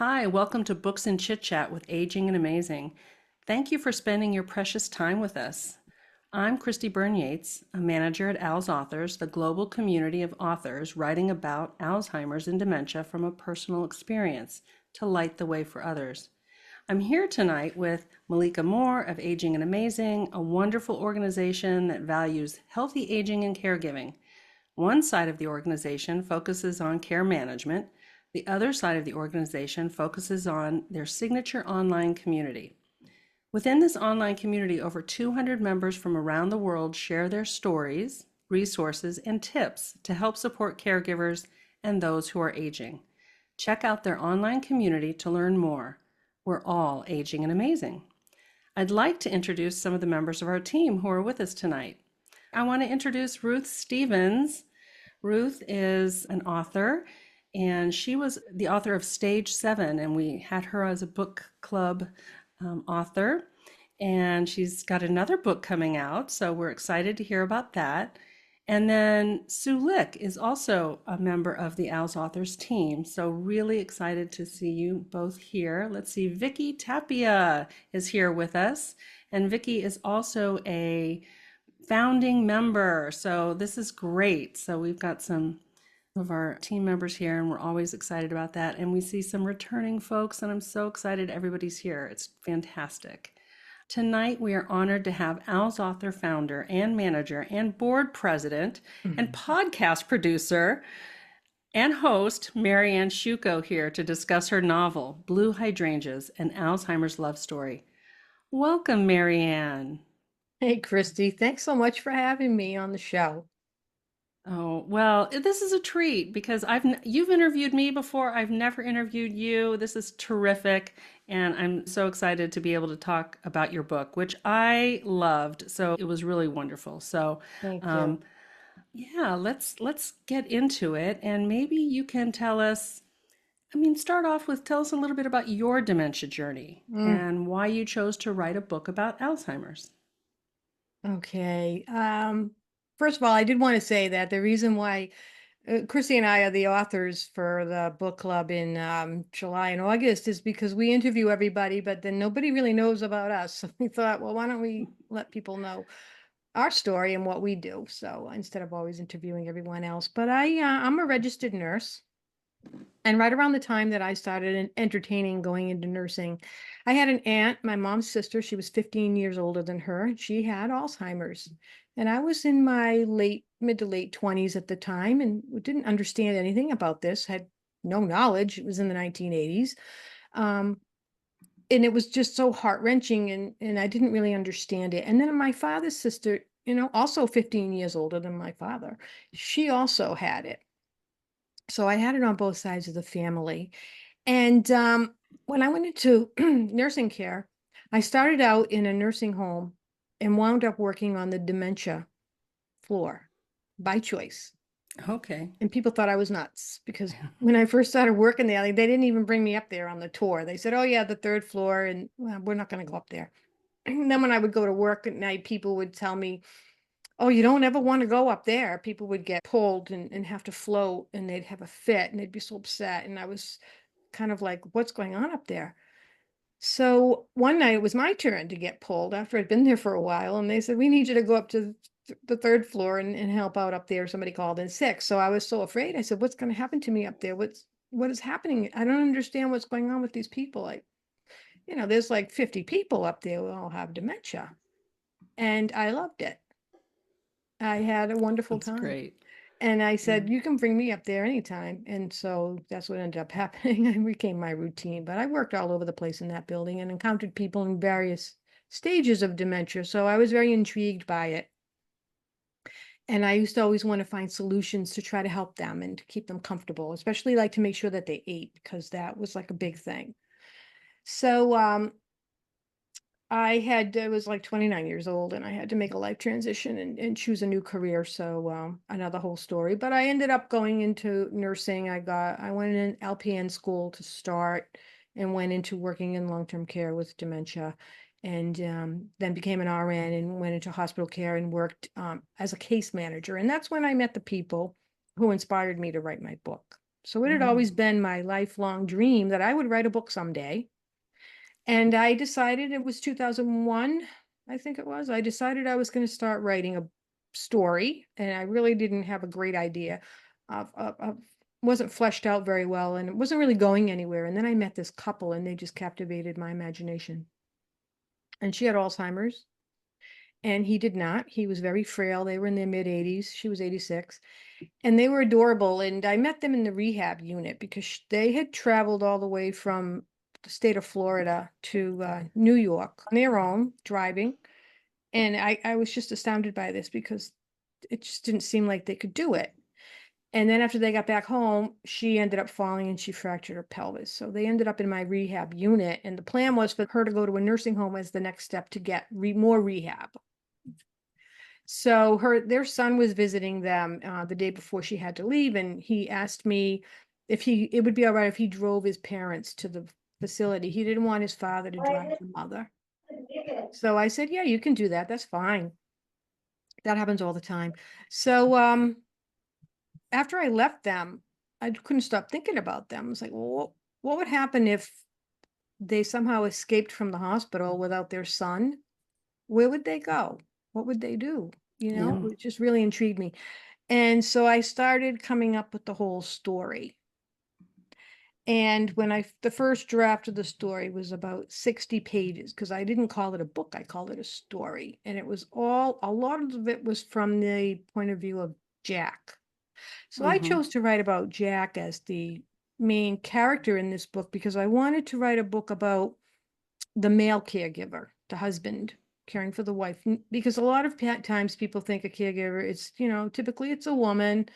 Hi, welcome to Books and Chit Chat with Aging and Amazing. Thank you for spending your precious time with us. I'm Christy Byrne Yates, a manager at AlzAuthors, the global community of authors writing about Alzheimer's and dementia from a personal experience to light the way for others. I'm here tonight with Malika Moore of Aging and Amazing, a wonderful organization that values healthy aging and caregiving. One side of the organization focuses on care management. The other side of the organization focuses on their signature online community. Within this online community, over 200 members from around the world share their stories, resources, and tips to help support caregivers and those who are aging. Check out their online community to learn more. We're all aging and amazing. I'd like to introduce some of the members of our team who are with us tonight. I want to introduce Ruth Stevens. Ruth is an author, and she was the author of Stage 7, and we had her as a book club author. And she's got another book coming out, so we're excited to hear about that. And then Sue Lick is also a member of the AlzAuthors team, so really excited to see you both here. Let's see, Vicky Tapia is here with us, and Vicky is also a founding member, so this is great. So we've got some of our team members here, and we're always excited about that. And we see some returning folks, and I'm so excited everybody's here. It's fantastic. Tonight, we are honored to have AlzAuthor founder and manager and board president and podcast producer and host Marianne Sciucco here to discuss her novel, Blue Hydrangeas, an Alzheimer's love story. Welcome, Marianne. Hey, Christy, thanks so much for having me on the show. Oh, well, this is a treat because you've interviewed me before. I've never interviewed you. This is terrific, and I'm so excited to be able to talk about your book, which I loved. So it was really wonderful. So, Thank you. um, yeah, let's get into it, and maybe you can tell us. Start off with tell us a little bit about your dementia journey Mm, and why you chose to write a book about Alzheimer's. okay. First of all, I did want to say that the reason why Christy and I are the authors for the book club in July and August is because we interview everybody, but then nobody really knows about us. So we thought, well, why don't we let people know our story and what we do? So instead of always interviewing everyone else, but I'm a registered nurse. And right around the time that I started entertaining going into nursing, I had an aunt, my mom's sister. She was 15 years older than her. And she had Alzheimer's. And I was in my mid to late 20s at the time and didn't understand anything about this, had no knowledge. It was in the 1980s. Um, and it was just so heart-wrenching and I didn't really understand it. And then my father's sister, also 15 years older than my father, she also had it. So I had it on both sides of the family. And when I went into nursing care, I started out in a nursing home and wound up working on the dementia floor by choice. Okay. And people thought I was nuts because when I first started working there, like, they didn't even bring me up there on the tour. They said, "Oh yeah, the third floor," and well, we're not going to go up there. And then when I would go to work at night, people would tell me, "Oh, you don't ever want to go up there." People would get pulled and have to float and they'd have a fit and they'd be so upset. And I was kind of like, what's going on up there? So one night it was my turn to get pulled after I'd been there for a while. And they said, we need you to go up to the third floor and help out up there. Somebody called in sick. So I was so afraid. I said, what's going to happen to me up there? What is happening? I don't understand what's going on with these people. There's like 50 people up there who all have dementia. And I loved it. I had a wonderful That's time. great. And I Yeah. said, you can bring me up there anytime. And so that's what ended up happening. It became my routine. But I worked all over the place in that building and encountered people in various stages of dementia. So I was very intrigued by it. And I used to always want to find solutions to try to help them and to keep them comfortable, especially like to make sure that they ate because that was like a big thing. So I was like 29 years old and I had to make a life transition and choose a new career. So another whole story, but I ended up going into nursing. I went in LPN school to start and went into working in long-term care with dementia and then became an RN and went into hospital care and worked as a case manager. And that's when I met the people who inspired me to write my book. So it had Mm. always been my lifelong dream that I would write a book someday. And I decided, it was 2001, I think it was. I decided I was going to start writing a story, and I really didn't have a great idea of wasn't fleshed out very well, and it wasn't really going anywhere. And then I met this couple, and they just captivated my imagination. And she had Alzheimer's, and he did not. He was very frail. They were in their mid 80s. She was 86, and they were adorable. And I met them in the rehab unit because they had traveled all the way from the state of Florida to New York on their own, driving. And I was just astounded by this because it just didn't seem like they could do it. And then after they got back home, she ended up falling and she fractured her pelvis. So they ended up in my rehab unit. And the plan was for her to go to a nursing home as the next step to get more rehab. So their son was visiting them the day before she had to leave, and he asked me if it would be all right if he drove his parents to the facility. He didn't want his father to drive the mother. So I said, yeah, you can do that. That's fine. That happens all the time. So after I left them, I couldn't stop thinking about them. I was like, well, what would happen if they somehow escaped from the hospital without their son? Where would they go? What would they do? Yeah. It just really intrigued me. And so I started coming up with the whole story. And the first draft of the story was about 60 pages, because I didn't call it a book, I called it a story. And a lot of it was from the point of view of Jack. So I Mm-hmm. chose to write about Jack as the main character in this book because I wanted to write a book about the male caregiver, the husband caring for the wife, because a lot of times people think a caregiver, it's, typically it's a woman,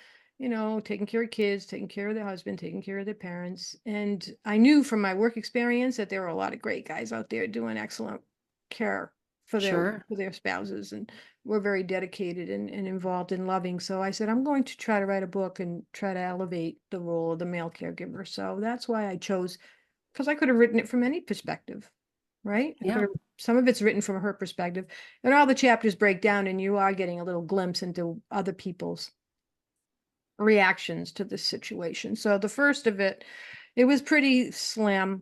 taking care of kids, taking care of their husband, taking care of their parents. And I knew from my work experience that there were a lot of great guys out there doing excellent care for Sure. their spouses, and were very dedicated and involved in loving. So I said, I'm going to try to write a book and try to elevate the role of the male caregiver. So that's why I chose, because I could have written it from any perspective, right? Yeah. Some of it's written from her perspective, and all the chapters break down, and you are getting a little glimpse into other people's reactions to this situation. So the first of it was pretty slim.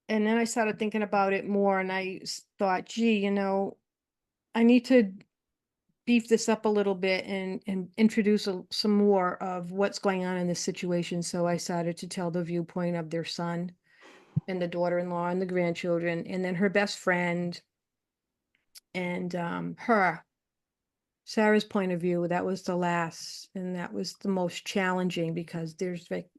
And then I started thinking about it more, and I thought, gee, I need to beef this up a little bit and introduce some more of what's going on in this situation. So I started to tell the viewpoint of their son and the daughter-in-law and the grandchildren, and then her best friend, and Sarah's point of view. That was the last, and that was the most challenging, because there's like,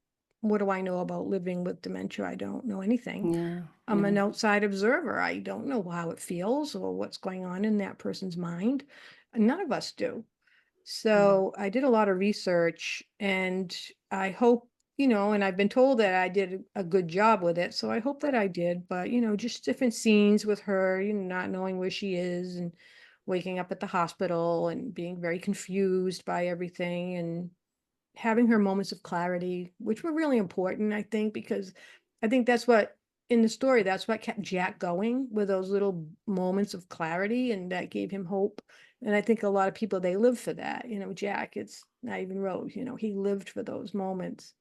what do I know about living with dementia? I don't know anything. Yeah. I'm an outside observer. I don't know how it feels or what's going on in that person's mind. None of us do. So I did a lot of research, and I hope, and I've been told that I did a good job with it. So I hope that I did, but, just different scenes with her, not knowing where she is, and waking up at the hospital and being very confused by everything, and having her moments of clarity, which were really important, I think, because I think in the story, that's what kept Jack going, with those little moments of clarity, and that gave him hope. And I think a lot of people, they live for that. Jack, it's not even Rose, he lived for those moments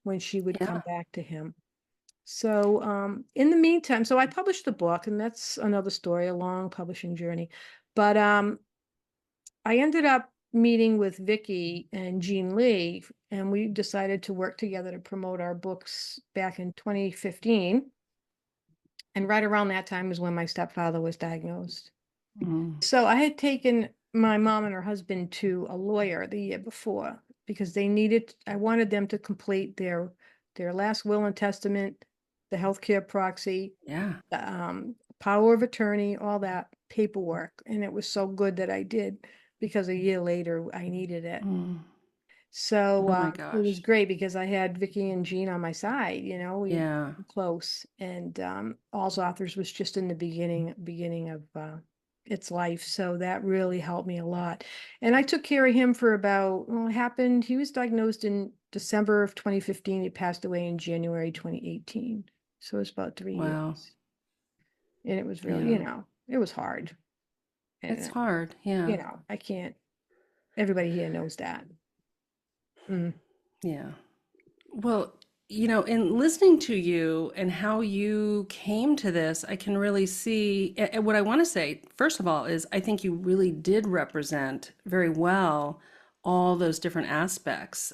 when she would come Yeah. back to him. So in the meantime, so I published the book, and that's another story, a long publishing journey. But I ended up meeting with Vicky and Jean Lee, and we decided to work together to promote our books back in 2015. And right around that time was when my stepfather was diagnosed. Mm. So I had taken my mom and her husband to a lawyer the year before, because I wanted them to complete their last will and testament, the healthcare proxy, Yeah. the power of attorney, all that paperwork. And it was so good that I did, because a year later I needed it. Mm. So Oh my it was gosh. great, because I had Vicky and Jean on my side, we Yeah. were close. And AlzAuthors was just in the beginning of its life. So that really helped me a lot. And I took care of him for he was diagnosed in December of 2015. He passed away in January 2018. So it was about 3 years. Wow. And it was really, Yeah. it was hard. And, It's hard. Yeah. I can't, everybody here knows that. Mm. Yeah. Well, in listening to you and how you came to this, I can really see. And what I want to say, first of all, is I think you really did represent very well all those different aspects.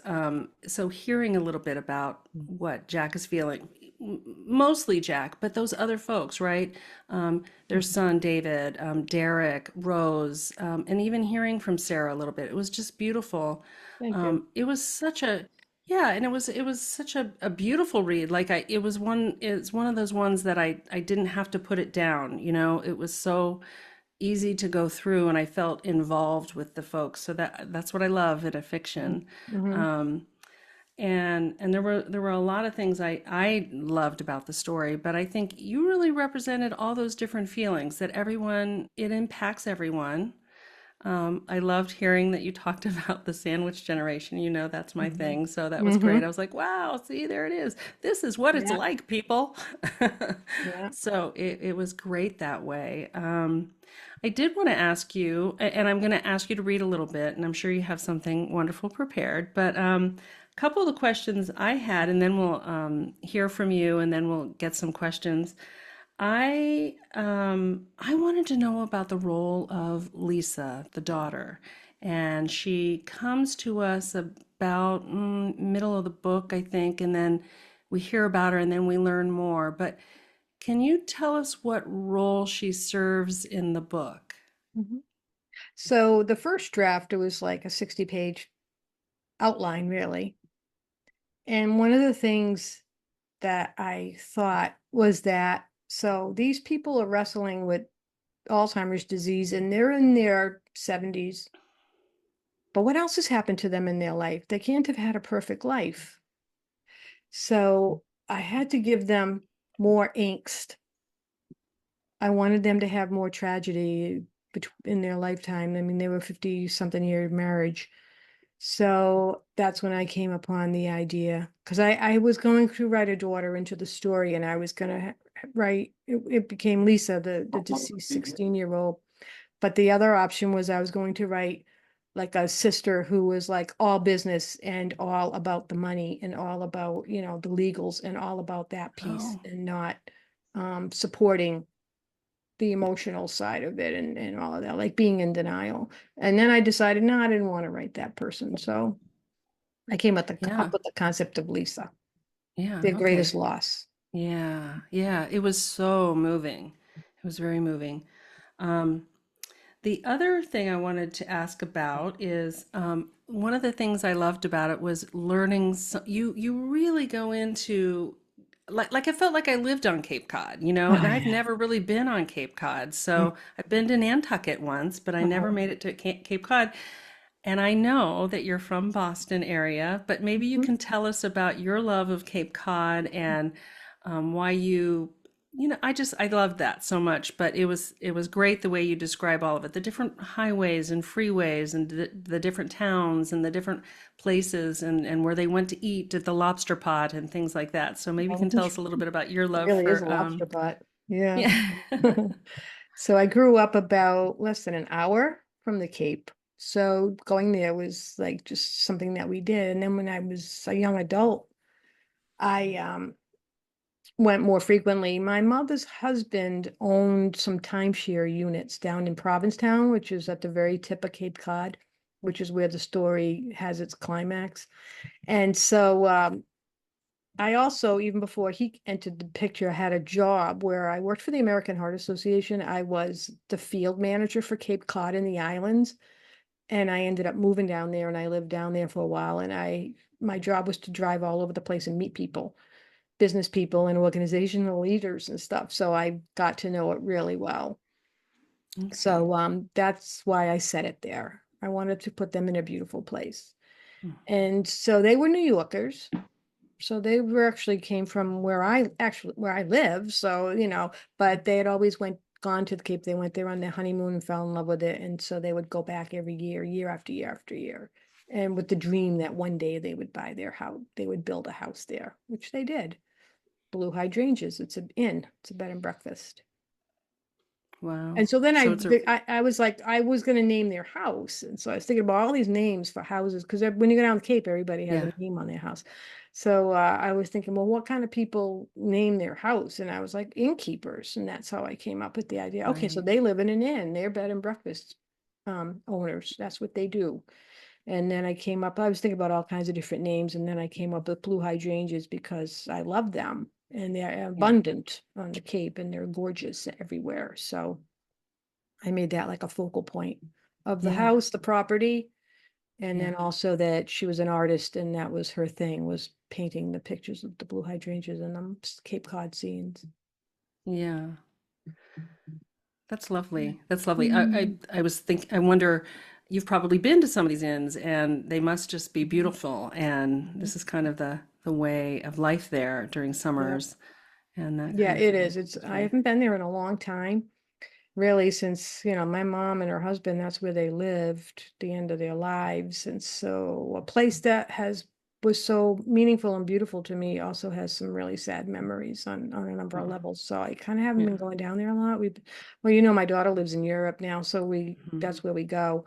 So, hearing a little bit about what Jack is feeling, mostly Jack, but those other folks, right? Their Mhm. son, David, Derek, Rose, and even hearing from Sarah a little bit, it was just beautiful. Thank you. It was such a yeah, and it was such a beautiful read. Like it's one of those ones that I didn't have to put it down, It was so easy to go through and I felt involved with the folks. So that's what I love in a fiction. Mm-hmm. Um, and there were a lot of things I loved about the story, but I think you really represented all those different feelings that it impacts everyone. I loved hearing that you talked about the sandwich generation. That's my Hmm. thing. So that was great. Hmm. I was like, wow, see, there it is. This is what it's Yeah. like, people. Yeah. So it was great that way. I did want to ask you, and I'm going to ask you to read a little bit, and I'm sure you have something wonderful prepared, but a couple of the questions I had, and then we'll hear from you, and then we'll get some questions. I wanted to know about the role of Lisa, the daughter, and she comes to us about middle of the book, I think, and then we hear about her and then we learn more. But can you tell us what role she serves in the book? Hmm. So the first draft, it was like a 60-page outline, really. And one of the things that I thought was that so these people are wrestling with Alzheimer's disease and they're in their 70s. But what else has happened to them in their life? They can't have had a perfect life. So I had to give them more angst. I wanted them to have more tragedy in their lifetime. I mean, they were 50 something year marriage. So that's when I came upon the idea because I was going to write a daughter into the story and I was going to write, it became Lisa, the deceased 16-year-old. But the other option was I was going to write like a sister who was like all business and all about the money and all about, the legals and all about that piece Oh, and not supporting the emotional side of it and all of that, like being in denial. And then I decided, no, I didn't want to write that person. So I came up yeah, with the concept of Lisa, yeah, their greatest okay. loss. Yeah, yeah, it was so moving. It was very moving. Um, The other thing I wanted to ask about is one of the things I loved about it was learning. You really go into like I felt like I lived on Cape Cod, Oh and I've yeah. never really been on Cape Cod. So I've been to Nantucket once, but I never Uh-huh. made it to Cape Cod. And I know that you're from Boston area, but maybe you Mhm. can tell us about your love of Cape Cod and why I loved that so much. But it was great the way you describe all of it, the different highways and freeways and the different towns and the different places and where they went to eat at the lobster pot and things like that. So maybe you can tell us a little bit about your It love really is a for lobster pot. Yeah. yeah. So I grew up about less than an hour from the Cape. So going there was like just something that we did. And then when I was a young adult, I went more frequently. My mother's husband owned some timeshare units down in Provincetown, which is at the very tip of Cape Cod, which is where the story has its climax. And so I also, even before he entered the picture, had a job where I worked for the American Heart Association. I was the field manager for Cape Cod and the islands. And I ended up moving down there and I lived down there for a while. And my job was to drive all over the place and meet people, business people and organizational leaders and stuff. So I got to know it really well. Okay. So that's why I set it there. I wanted to put them in a beautiful place. And so they were New Yorkers. So they were actually came from where I live. So, but they had always gone to the Cape. They went there on their honeymoon and fell in love with it. And so they would go back every year, year after year after year. And with the dream that one day they would buy their house, they would build a house there, which they did. Blue Hydrangeas. It's an inn. It's a bed and breakfast. Wow. And so then So it's a I was like, I was going to name their house. And so I was thinking about all these names for houses because when you go down the Cape, everybody has yeah. a name on their house. So I was thinking, well, what kind of people name their house? And I was like, innkeepers. And that's how I came up with the idea. Okay, so Right. they live in an inn. They're bed and breakfast owners. That's what they do. And then I was thinking about all kinds of different names. And then I came up with blue hydrangeas because I love them. And they're Yeah. abundant on the Cape and they're gorgeous everywhere. So I made that like a focal point of the Yeah. house, the property, and Yeah. then also that she was an artist and that was her thing, was painting the pictures of the blue hydrangeas and the Cape Cod scenes. Yeah. That's lovely. That's lovely. Mm. I was I wonder, you've probably been to some of these inns and they must just be beautiful. And this is kind of the way of life there during Yeah, summers and that yeah, kind of it thing. is. I Yeah. haven't been there in a long time, really, since, my mom and her husband, that's where they lived the end of their lives. And so a place that was so meaningful and beautiful to me also has some really sad memories on a number of Oh, levels. So I kind of haven't been yeah. going down there a lot. Well, my daughter lives in Europe now, so Mhm. that's where we go.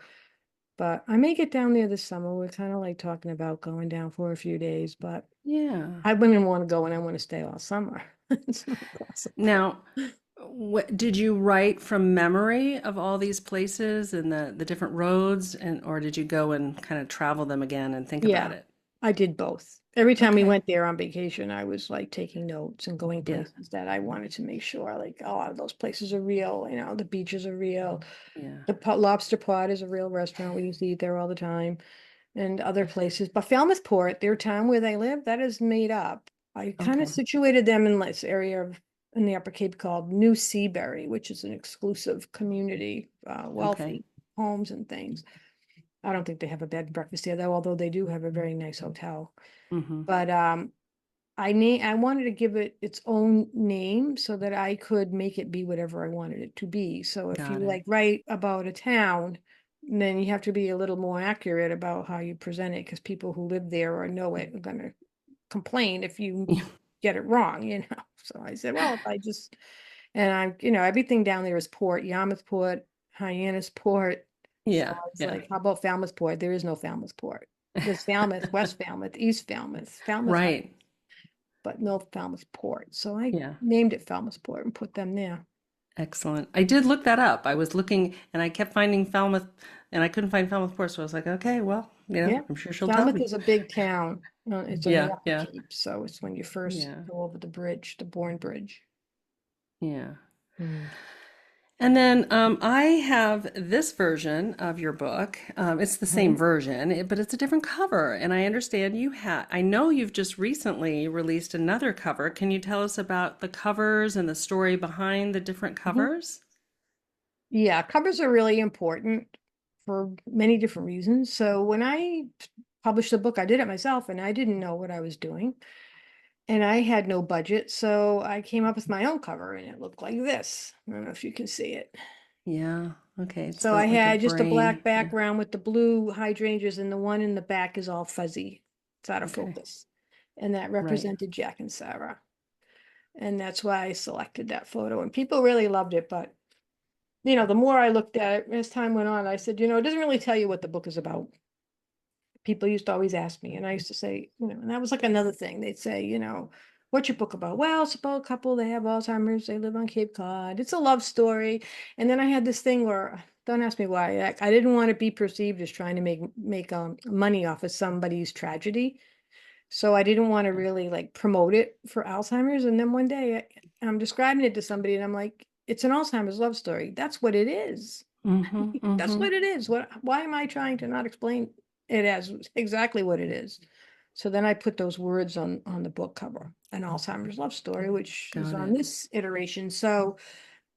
But I may get down there this summer. We're kind of like talking about going down for a few days, but Yeah. I wouldn't want to go and I want to stay all summer. It's not possible. Now, what did you write from memory of all these places and the different roads, and or did you go and kind of travel them again and think about Yeah, it? I did both. Every time we Okay. went there on vacation, I was like taking notes and going Yeah. places that I wanted to make sure, like, oh, those places are real. The beaches are real. Yeah. The Lobster Pot is a real restaurant. We used to eat there all the time, and other places. But Falmouth Port, their town where they live, that is made up. I kind of Okay. situated them in this area in the Upper Cape called New Seabury, which is an exclusive community, Okay. wealthy homes and things. I don't think they have a bed and breakfast there though, although they do have a very nice hotel. Mm-hmm. But I wanted to give it its own name so that I could make it be whatever I wanted it to be. So if you Got it. like write about a town, then you have to be a little more accurate about how you present it because people who live there or know it are gonna complain if you get it wrong. So I said, well, if I just and everything down there is port, Yarmouth Port, Hyannis Port. So Yeah. I was Yeah. like, how about Falmouth Port? There is no Falmouth Port. There's Falmouth, West Falmouth, East Falmouth, Right. but no Falmouth Port. So I Yeah. named it Falmouth Port and put them there. Excellent. I did look that up. I was looking and I kept finding Falmouth and I couldn't find Falmouth Port. So I was like, okay, well, Yeah. I'm sure she'll tell Falmouth me. is a big town. It's on the Yeah. Upper Yeah. Cape. So it's when you first Yeah. go over the bridge, the Bourne Bridge. Yeah. Mm. And then I have this version of your book. It's the same Mhm. version, but it's a different cover. And I understand I know you've just recently released another cover. Can you tell us about the covers and the story behind the different Mhm. covers? Yeah, covers are really important for many different reasons. So when I published the book, I did it myself and I didn't know what I was doing. And I had no budget, so I came up with my own cover and it looked like this. I don't know if you can see it. Yeah. Okay. It's So I like a had just a brain. black Yeah. background with the blue hydrangeas and the one in the back is all fuzzy. It's out of Okay. focus. And that Right. represented Jack and Sarah. And that's why I selected that photo. And people really loved it. But, the more I looked at it as time went on, I said, it doesn't really tell you what the book is about. People used to always ask me, and I used to say, and that was like another thing. They'd say, what's your book about? Well, it's about a couple, they have Alzheimer's, they live on Cape Cod. It's a love story. And then I had this thing where, don't ask me why, I didn't want to be perceived as trying to make money off of somebody's tragedy. So I didn't want to really like promote it for Alzheimer's. And then one day I'm describing it to somebody and I'm like, it's an Alzheimer's love story. That's what it is. Mm-hmm. That's Mm-hmm. what it is. Why am I trying to not explain it as exactly what it is? So then I put those words on the book cover, an Alzheimer's love story, which is Got on it. this iteration. So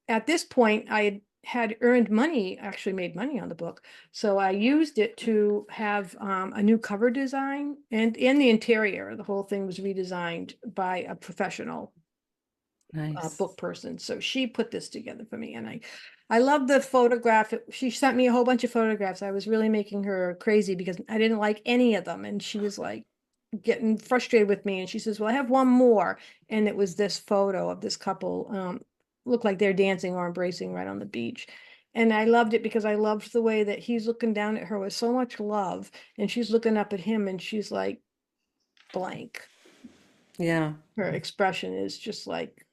at this point, I had earned money, actually made money on the book. So I used it to have a new cover design and in the interior, the whole thing was redesigned by a professional Nice. book person. So she put this together for me, and I love the photograph. She sent me a whole bunch of photographs. I was really making her crazy because I didn't like any of them, and she was like getting frustrated with me. And she says, "Well, I have one more," and it was this photo of this couple. Looked like they're dancing or embracing right on the beach. And I loved it because I loved the way that he's looking down at her with so much love, and she's looking up at him, and she's like blank. Yeah. Her expression is just like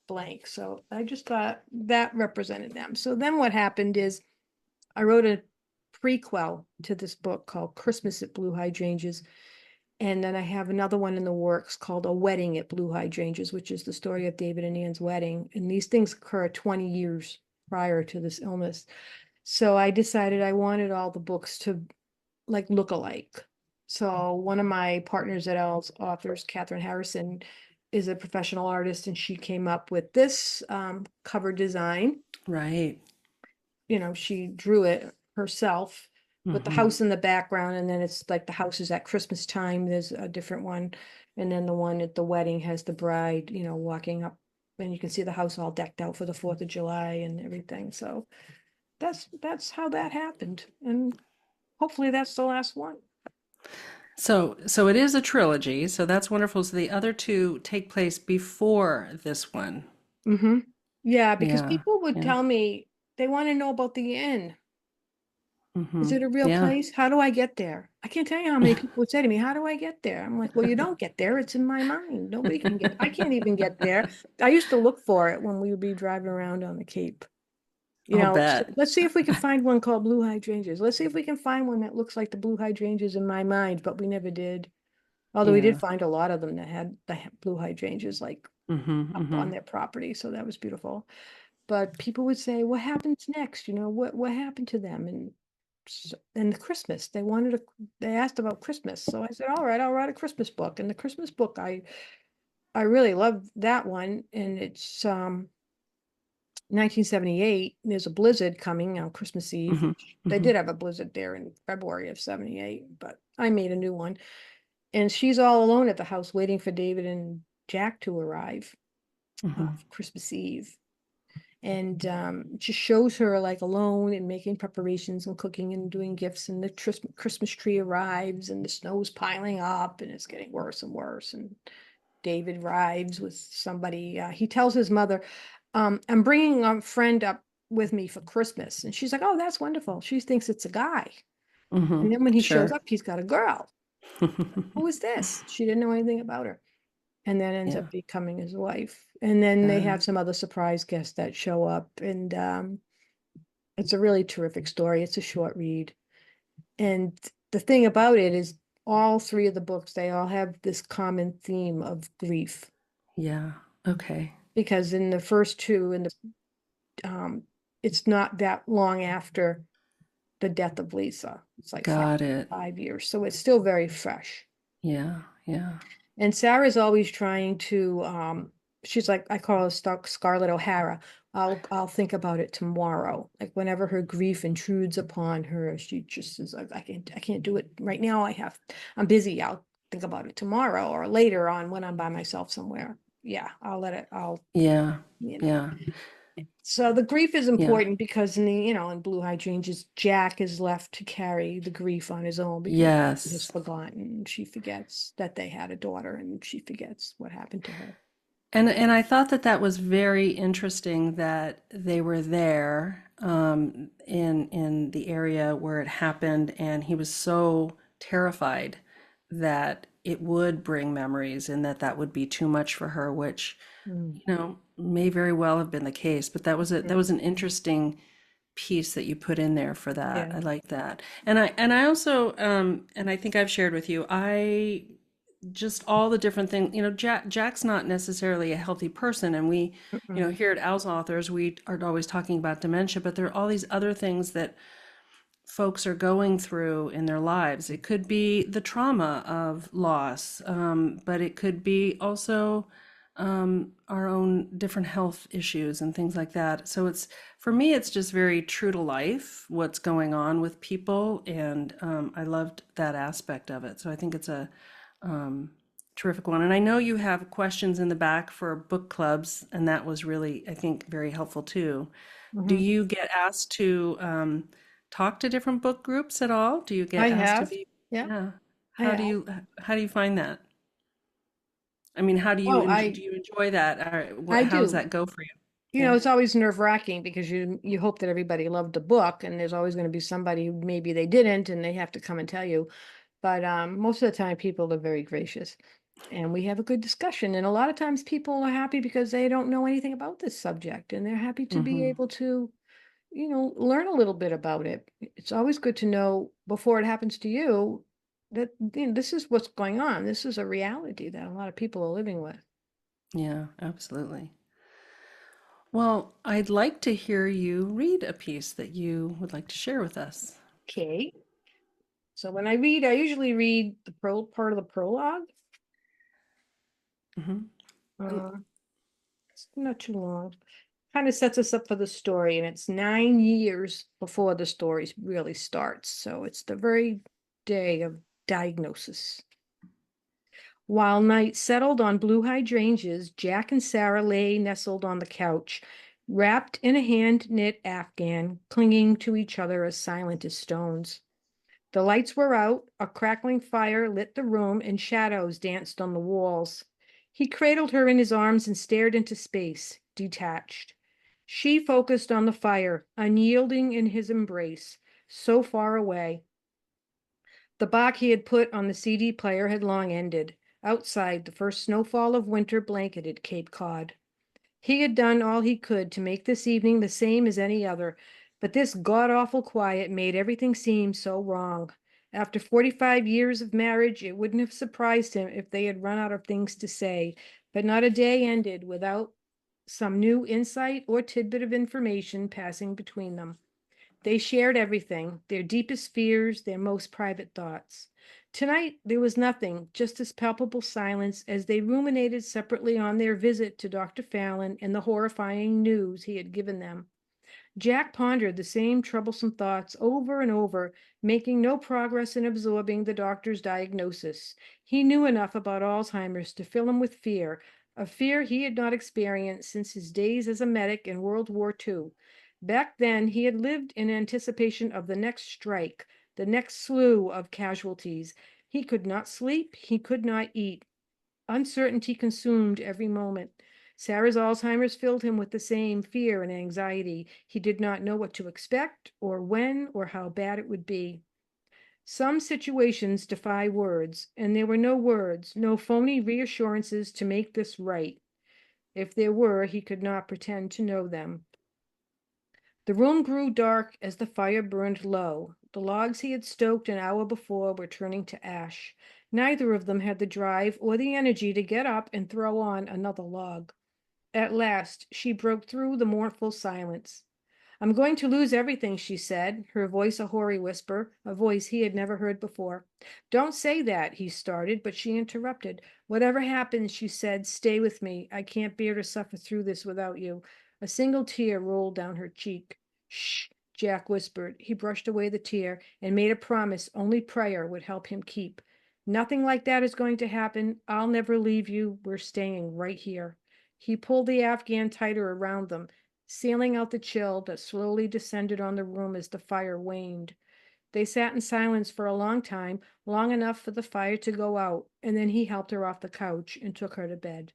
blank. So I just thought that represented them. So then what happened is I wrote a prequel to this book called Christmas at Blue Hydrangeas. And then I have another one in the works called A Wedding at Blue Hydrangeas, which is the story of David and Ann's wedding. And these things occur 20 years prior to this illness. So I decided I wanted all the books to like look alike. So one of my partners at AlzAuthors, Catherine Harrison, is a professional artist, and she came up with this cover design. Right. She drew it herself with the Hmm. house in the background, and then it's like the house is at Christmas time. There's a different one, and then the one at the wedding has the bride, walking up, and you can see the house all decked out for the 4th of July and everything. So that's how that happened, and hopefully that's the last one. So it is a trilogy, so that's wonderful. So the other two take place before this one. Mm-hmm. Yeah, because Yeah. people would Yeah. tell me they want to know about the inn. Is Hmm. it a real Yeah. place? How do I get there? I can't tell you how many people would say to me, "How do I get there?" I'm like, "Well, you don't get there. It's in my mind. Nobody can get. I can't even get there." I used to look for it when we would be driving around on the Cape. I'll bet. Let's see if we can find one called Blue Hydrangeas. Let's see if we can find one that looks like the Blue Hydrangeas in my mind, but we never did. Although we did Yeah. find a lot of them that had the blue hydrangeas like Hmm. up on Hmm. their property, so that was beautiful. But people would say, "What happens next? What happened to them?" And the Christmas, they asked about Christmas. So I said, "All right, I'll write a Christmas book." And the Christmas book, I really love that one. And it's 1978. There's a blizzard coming on Christmas Eve, Hmm. which they Hmm. did have a blizzard there in February of 78, but I made a new one. And she's all alone at the house waiting for David and Jack to arrive Hmm. for Christmas Eve. And just shows her like alone and making preparations and cooking and doing gifts. And the Christmas tree arrives and the snow's piling up and it's getting worse and worse. And David arrives with somebody. He tells his mother, "I'm bringing a friend up with me for Christmas." And she's like, "Oh, that's wonderful." She thinks it's a guy. Hmm. And then when he shows Sure. up, he's got a girl. Who is this? She didn't know anything about her. And then ends Yeah. up becoming his wife. And then they Uh, have some other surprise guests that show up. And it's a really terrific story. It's a short read. And the thing about it is all three of the books, they all have this common theme of grief. yeah. Okay. Because in the first two, it's not that long after the death of Lisa. It's like Got it. 5 years. So it's still very fresh. Yeah. Yeah. And Sarah's always trying to, she's like, I call her Scarlett O'Hara. I'll think about it tomorrow. Like whenever her grief intrudes upon her, she just is like, I can't do it right now. I'm busy. I'll think about it tomorrow or later on when I'm by myself somewhere. Yeah, Yeah. you know. Yeah. So the grief is Yeah. important because in Blue Hydrangeas, Jack is left to carry the grief on his own because he has Yes. forgotten. She forgets that they had a daughter and she forgets what happened to her. And I thought that that was very interesting that they were there in the area where it happened, and he was so terrified that it would bring memories and that that would be too much for her, which, Mm. may very well have been the case. But that was Mm. an interesting piece that you put in there for that. Yeah. I like that. And I also and I think I've shared with you, I just all the different things. Jack's not necessarily a healthy person, and we, Mm-mm. here at Al's Authors, we are always talking about dementia, but there are all these other things that folks are going through in their lives. It could be the trauma of loss, but it could be also our own different health issues and things like that. So for me, it's just very true to life what's going on with people, and I loved that aspect of it. So I think it's a um, terrific one. And I know you have questions in the back for book clubs, and that was really, I think, very helpful too. Do Mhm. you get asked to talk to different book groups at all? Do you I get asked to have. be? Yeah, Yeah. I have. How do you find that? I mean, how do you Oh, do you enjoy that? Or I how does do. that go for you? Yeah. It's always nerve-wracking because you hope that everybody loved the book, and there's always going to be somebody who maybe they didn't, and they have to come and tell you. But most of the time, people are very gracious. and we have a good discussion. And a lot of times people are happy because they don't know anything about this subject, and they're happy to be Hmm. able to, learn a little bit about it. It's always good to know before it happens to you that this is what's going on. This is a reality that a lot of people are living with. Yeah, absolutely. Well, I'd like to hear you read a piece that you would like to share with us. Okay. So when I read, I usually read the part of the prologue. Hmm. Uh, it's not too long. Kind of sets us up for the story, and it's 9 years before the story really starts. So it's the very day of diagnosis. While night settled on blue hydrangeas, Jack and Sarah lay nestled on the couch, wrapped in a hand-knit afghan, clinging to each other as silent as stones. The lights were out, a crackling fire lit the room, and shadows danced on the walls. He cradled her in his arms and stared into space, detached. She focused on the fire, unyielding in his embrace, so far away. The Bach he had put on the CD player had long ended. Outside, the first snowfall of winter blanketed Cape Cod. He had done all he could to make this evening the same as any other, but this god-awful quiet made everything seem so wrong. After 45 years of marriage, it wouldn't have surprised him if they had run out of things to say, but not a day ended without some new insight or tidbit of information passing between them. They shared everything, their deepest fears, their most private thoughts. Tonight, there was nothing, just this palpable silence as they ruminated separately on their visit to Dr. Fallon and the horrifying news he had given them. Jack pondered the same troublesome thoughts over and over, making no progress in absorbing the doctor's diagnosis. He knew enough about Alzheimer's to fill him with fear, a fear he had not experienced since his days as a medic in World War II. Back then, he had lived in anticipation of the next strike, the next slew of casualties. He could not sleep, he could not eat. Uncertainty consumed every moment. Sarah's Alzheimer's filled him with the same fear and anxiety. He did not know what to expect, or when, or how bad it would be. Some situations defy words, and there were no words, no phony reassurances to make this right. If there were, he could not pretend to know them. The room grew dark as the fire burned low. The logs he had stoked an hour before were turning to ash. Neither of them had the drive or the energy to get up and throw on another log. At last, she broke through the mournful silence. I'm going to lose everything, she said, her voice a hoary whisper, a voice he had never heard before. Don't say that, he started, but she interrupted. Whatever happens, she said, stay with me. I can't bear to suffer through this without you. A single tear rolled down her cheek. Shh, Jack whispered. He brushed away the tear and made a promise only prayer would help him keep. Nothing like that is going to happen. I'll never leave you. We're staying right here. He pulled the Afghan tighter around them, sealing out the chill that slowly descended on the room as the fire waned. They sat in silence for a long time, long enough for the fire to go out, and then he helped her off the couch and took her to bed.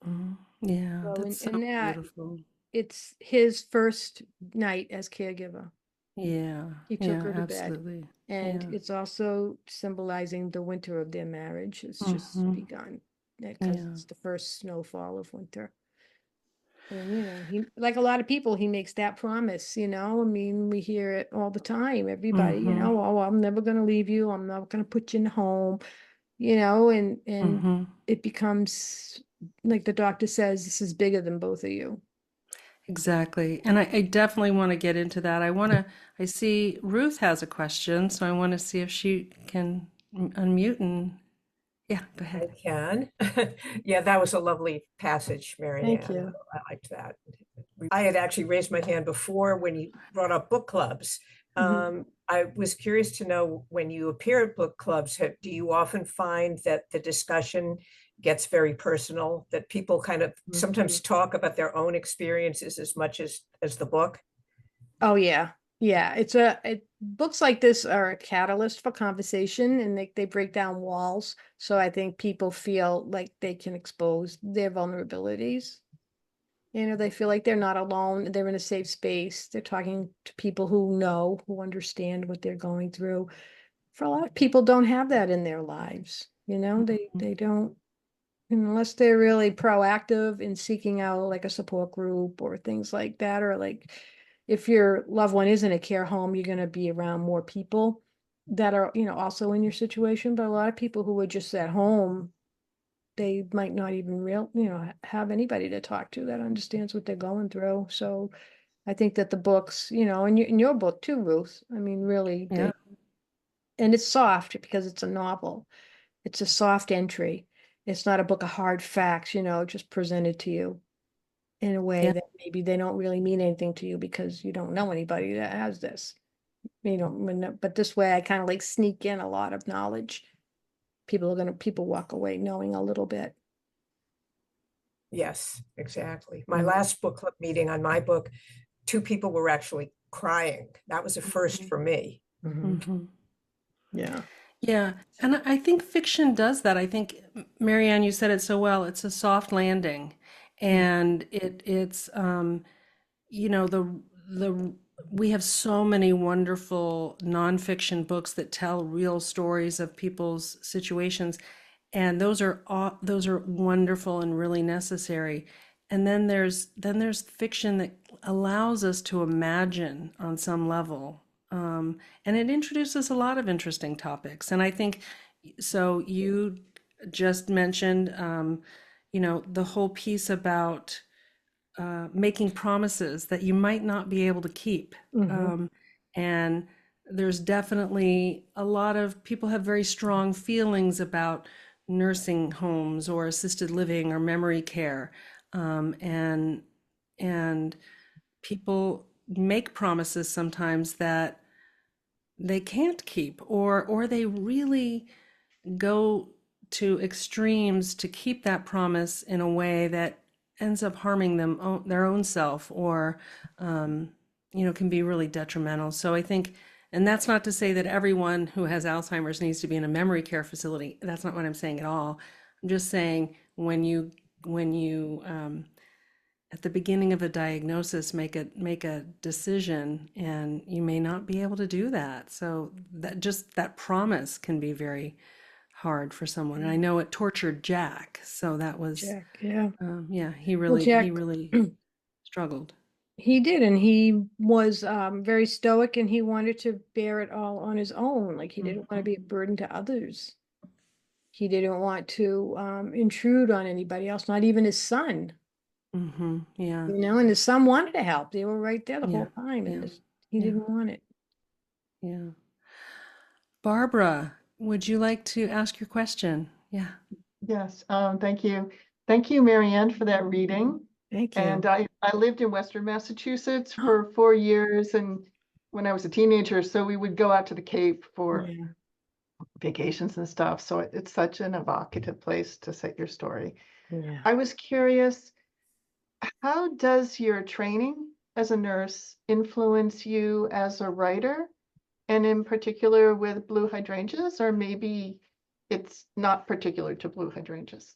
Hmm. Yeah, So that's so in that, beautiful. it's his first night as caregiver. Yeah, He took yeah, her to bed. absolutely. And Yeah. it's also symbolizing the winter of their marriage has just Hmm. begun because Yeah. it's the first snowfall of winter. And he, like a lot of people, he makes that promise, I mean, we hear it all the time. Everybody, Hmm. oh, I'm never gonna leave you, I'm not gonna put you in a home, and Hmm. it becomes like the doctor says, this is bigger than both of you. Exactly. And I definitely want to get into that. I see Ruth has a question, so I want to see if she can unmute and, yeah, go I ahead. can. Yeah, that was a lovely passage, Thank Marianne. you. I liked that. I had actually raised my hand before when you brought up book clubs. Mhm. I was curious to know when you appear at book clubs, do you often find that the discussion gets very personal, that people kind of sometimes talk about their own experiences as much as the book? Oh yeah. Yeah, books like this are a catalyst for conversation, and they break down walls. So I think people feel like they can expose their vulnerabilities. They feel like they're not alone. They're in a safe space. They're talking to people who know, who understand what they're going through. For a lot of people don't have that in their lives. They don't, unless they're really proactive in seeking out like a support group or things like that, or like if your loved one is in a care home, you're going to be around more people that are, also in your situation. But a lot of people who are just at home, they might not even have anybody to talk to that understands what they're going through. So I think that the books, and in your book too, Ruth, I mean, really, Yeah. and it's soft because it's a novel. It's a soft entry. It's not a book of hard facts, just presented to you in a way Yeah. that maybe they don't really mean anything to you because you don't know anybody that has this. But this way I kind of like sneak in a lot of knowledge. People walk away knowing a little bit. Yes, exactly. My Mm. last book club meeting on my book, two people were actually crying. That was a first for me. Mhm. Mhm. Yeah. Yeah, and I think fiction does that. I think, Marianne, you said it so well. It's a soft landing, and it's the we have so many wonderful nonfiction books that tell real stories of people's situations, and those are wonderful and really necessary. And then there's fiction that allows us to imagine on some level, and it introduces a lot of interesting topics. And I think so. You just mentioned, the whole piece about making promises that you might not be able to keep. Mhm. Um, and there's definitely a lot of people have very strong feelings about nursing homes or assisted living or memory care. And people make promises sometimes that they can't keep, or they really go to extremes to keep that promise in a way that ends up harming their own self, or can be really detrimental. So I think, and that's not to say that everyone who has Alzheimer's needs to be in a memory care facility. That's not what I'm saying at all. I'm just saying when you at the beginning of a diagnosis make a decision, and you may not be able to do that. So that promise can be very hard for someone. And I know it tortured Jack. So that was, Jack, yeah. yeah, he Well, really, he Jack, really struggled. he did, and he was very stoic, and he wanted to bear it all on his own. Like he didn't want to be a burden to others. He didn't want to intrude on anybody else, not even his son. Yeah, And his son wanted to help. They were right there the yeah, whole time, and yeah, he yeah, didn't want it. yeah. Barbara, would you like to ask your question? Yeah. Yes, thank you. Thank you, Marianne, for that reading. Thank And you. I lived in Western Massachusetts for 4 years, and when I was a teenager, so we would go out to the Cape for Yeah. vacations and stuff. So it's such an evocative place to set your story. Yeah. I was curious, how does your training as a nurse influence you as a writer, and in particular with Blue Hydrangeas, or maybe it's not particular to Blue Hydrangeas?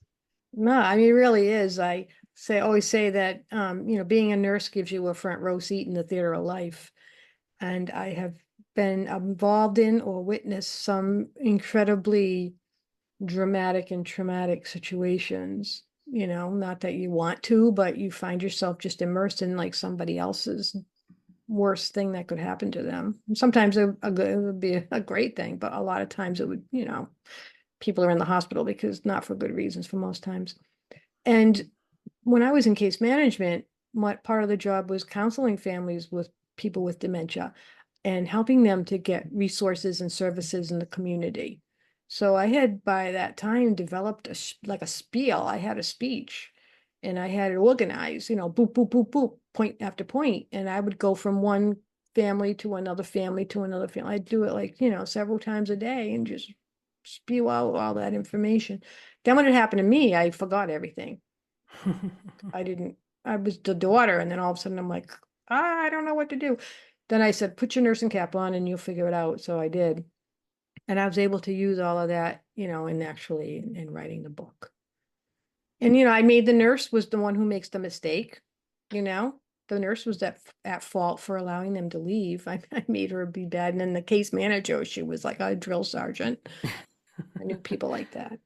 No, I mean, it really is. Always say that, being a nurse gives you a front row seat in the theater of life. And I have been involved in or witnessed some incredibly dramatic and traumatic situations. Not that you want to, but you find yourself just immersed in like somebody else's worst thing that could happen to them. Sometimes it would be a great thing, but a lot of times it would, people are in the hospital because not for good reasons for most times. And when I was in case management, what part of the job was counseling families with people with dementia and helping them to get resources and services in the community. So I had by that time developed like a spiel. I had a speech and I had it organized, boop, boop, boop, boop, point after point. And I would go from one family to another family to another family. I'd do it like, several times a day and just spew out all that information. Then when it happened to me, I forgot everything. I was the daughter, and then all of a sudden I'm like, I don't know what to do. Then I said, put your nursing cap on and you'll figure it out. So I did. And I was able to use all of that, in writing the book. And, I made the nurse was the one who makes the mistake, you know. The nurse was at fault for allowing them to leave. I made her be bad. And then the case manager, she was like a drill sergeant. I knew people like that,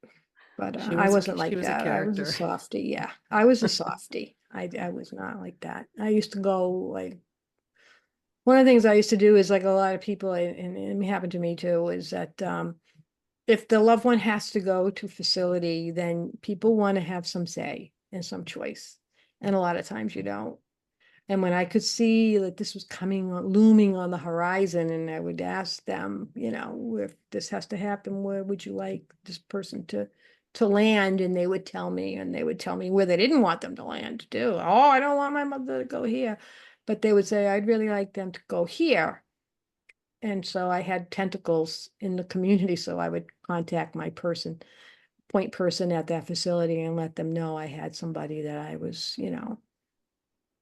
but She I was wasn't she like was a that. I was a character. softie. Yeah, I was a softie. I was not like that. I used to go like one of the things I used to do is like a lot of people, and it happened to me too, is that if the loved one has to go to facility, then people want to have some say and some choice, and a lot of times you don't. And when I could see that this was looming on the horizon, and I would ask them, if this has to happen, where would you like this person to land? And they would tell me, where they didn't want them to land too. Oh, I don't want my mother to go here. But they would say, I'd really like them to go here. And so I had tentacles in the community, so I would contact my point person at that facility and let them know I had somebody that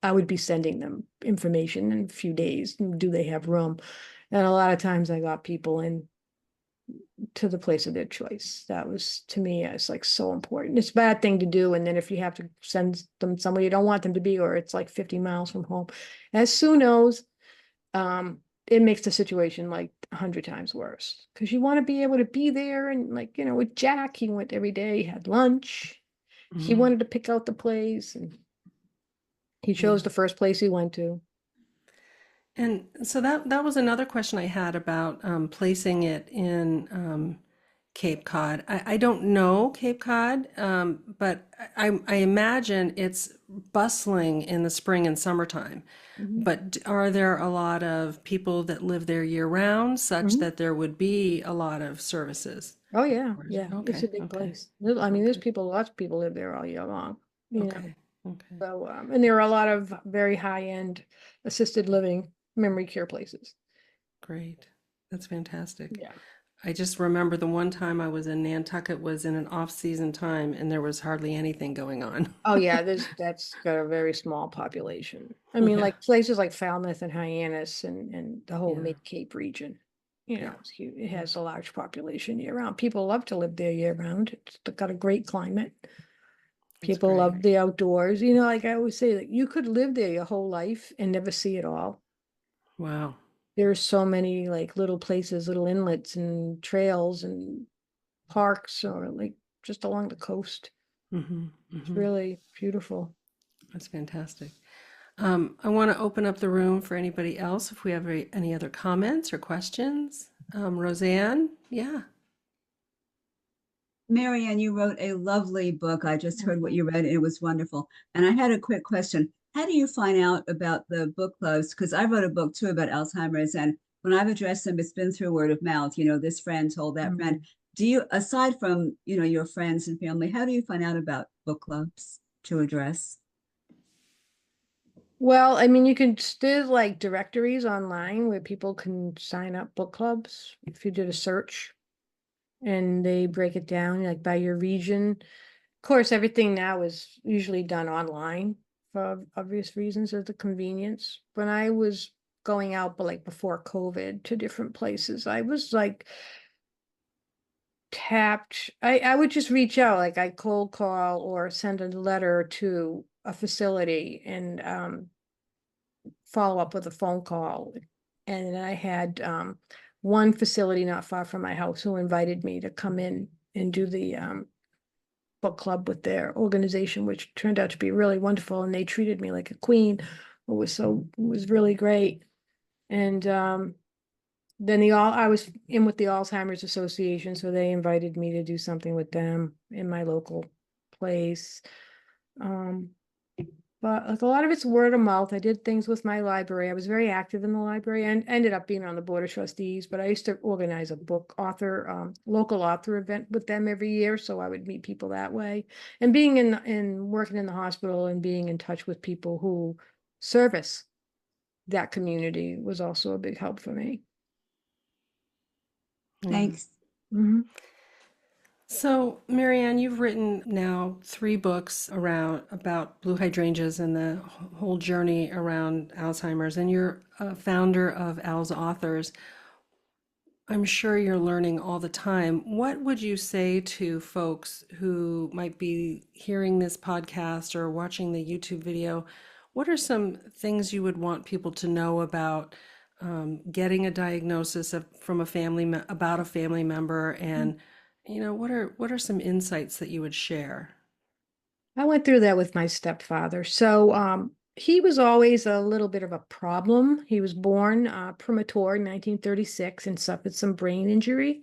I would be sending them information in a few days. Do they have room? And a lot of times I got people in to the place of their choice. That was, to me, it's like so important. It's a bad thing to do. And then if you have to send them somewhere you don't want them to be, or it's like 50 miles from home, as Sue knows, it makes the situation like 100 times worse because you want to be able to be there. And like, with Jack, he went every day, had lunch. He Mhm. wanted to pick out the place, and he chose the first place he went to. And so that was another question I had about placing it in Cape Cod. I don't know Cape Cod, but I imagine it's bustling in the spring and summertime. Mhm. But are there a lot of people that live there year round, such Mhm. that there would be a lot of services? Oh yeah, Or is it- yeah. It's Okay, a big okay, place. I mean, there's okay, people, lots of people live there all year long, you know. okay, okay. So, and there are a lot of very high-end assisted living memory care places. Great. That's fantastic. Yeah. I just remember the one time I was in Nantucket was in an off-season time and there was hardly anything going on. Oh yeah, that's got a very small population. I mean, Yeah, like places like Falmouth and Hyannis and the whole yeah, Mid-Cape region, yeah, it's huge. It yeah. has a large population year round. People love to live there year round. It's got a great climate. That's People great. love the outdoors. Like I always say, that you could live there your whole life and never see it all. Wow. There's so many like little places, little inlets and trails and parks, or like just along the coast. Hmm, It's hmm. really beautiful. That's fantastic. I want to open up the room for anybody else if we have any other comments or questions. Roseanne, yeah. Marianne, you wrote a lovely book. I just heard what you read, and it was wonderful. And I had a quick question. How do you find out about the book clubs? Because I wrote a book too about Alzheimer's, and when I've addressed them, it's been through word of mouth. This friend told that friend. Do you, aside from, your friends and family, how do you find out about book clubs to address? Well, I mean, you can still like directories online where people can sign up book clubs if you did a search and they break it down like by your region. Of course, everything now is usually done online for obvious reasons of the convenience. When I was going out, but like before COVID to different places, I was like tapped. I would just reach out, like I cold call or send a letter to a facility and follow up with a phone call. And then I had one facility not far from my house who invited me to come in and do the book club with their organization, which turned out to be really wonderful. And they treated me like a queen. It was really great. And then I was in with the Alzheimer's Association, so they invited me to do something with them in my local place. Um, but like a lot of it's word of mouth. I did things with my library. I was very active in the library and ended up being on the board of trustees, but I used to organize a local author event with them every year. So I would meet people that way. And being in working in the hospital and being in touch with people who service that community was also a big help for me. Yeah. Thanks. Mhm. So, Marianne, you've written now 3 books around about blue hydrangeas and the whole journey around Alzheimer's, and you're a founder of AlzAuthors. I'm sure you're learning all the time. What would you say to folks who might be hearing this podcast or watching the YouTube video? What are some things you would want people to know about getting a diagnosis from about a family member and what are some insights that you would share? I went through that with my stepfather. So he was always a little bit of a problem. He was born premature in 1936 and suffered some brain injury.